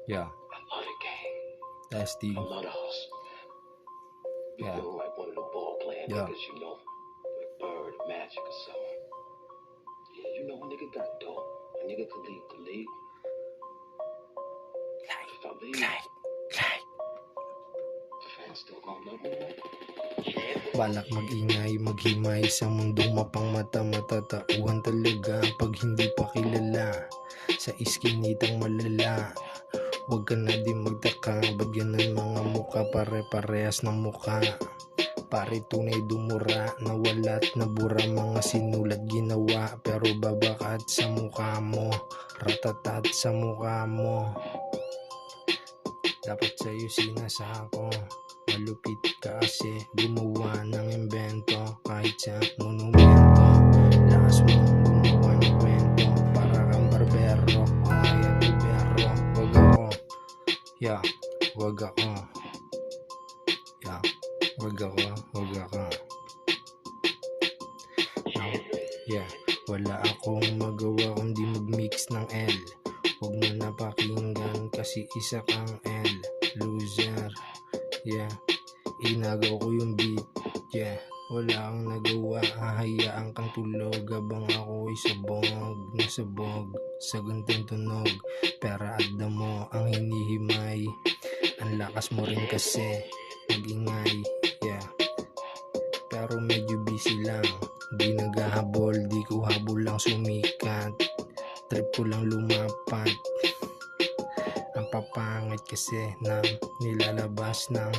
Yeah. I love the game. Testing. I love the hustle. You Yeah. feel like one of the ball playing Yeah. niggas, you know, with Bird, Magic, or something. Yeah, you know, a nigga got dope. A nigga could leave the league. But if I leave, the fans still gonna love me. Balak magingay, maghimay sa mundong mapangmata, matatauhan talaga pag hindi pa kilala. Sa iskinitang malala, huwag ka na din magtaka, ba't ganun mga muka, pare-parehas ng muka. Pare tunay dumura, nawalat nabura, mga sinulat ginawa, pero babakat sa mukha mo, ratatat sa mukha mo. Dapat sa'yo sinasako, malupit ka kasi gumawa ng invento, kahit sa monumento. Lakas mo gumawa ng kwento, para kang barbero, o kaya bibero. Wag ako, yeah, wag ako, yeah, wag ako, wag ako. Now, yeah, wala akong magawa kundi mag-mix ng L. Huwag mo na pakinggan kasi isa kang L. Loser, yeah, inagaw ko yung beat, yeah. Wala kang nagawa, hahayaan kang tulog habang ako'y nasabog sa gantong tunog. Pera at damo ang hinihimay, ang lakas mo rin kasi mag-ingay, yeah. Pero medyo busy lang, di naghahabol, di ko habol lang sumikat. Trip ko lang lumapat, ang papangit kasi ng nilalabas ng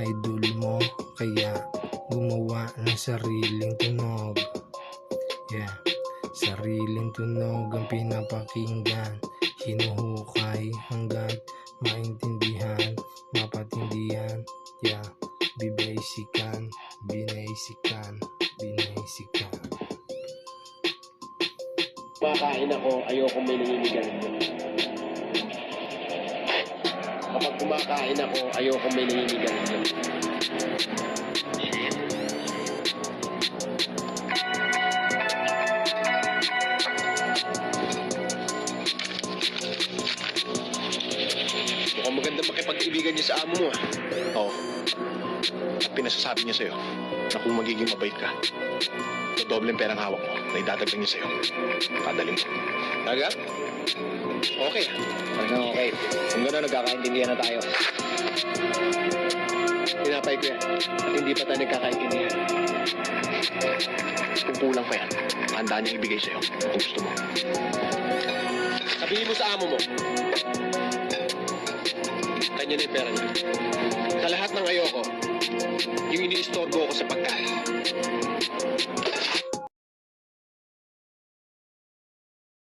idol mo, kaya gumawa ng sariling tunog, yeah. Sariling tunog ang pinapakinggan, hinuhukay hanggang maintindihan, mapatindihan, yeah. Binaysikan. Kumakain ako, ayoko may nangingigalit. Kapag kumakain ako, ayoko may nangingigalit. Mukhang maganda makipag-ibigan niya sa amo mo. Oo. At pinasasabi niya sa'yo na kung magiging mabait ka, na dobleng perang hawak mo na idadagdag niya sa'yo. Kadali mo. Talaga? Okay. Talagang okay. Kung gano'n, nagkakaintindihan na tayo. Pinapay ko yan. At hindi pa tayo nagkakaintindihan. Kung kulang pa yan, handa niya ibigay sa'yo kung gusto mo. Sabihin mo sa amo mo. Kanya na yung pera niya. Sa lahat ng ayoko, yung ini-istorbo ko sa pagkain.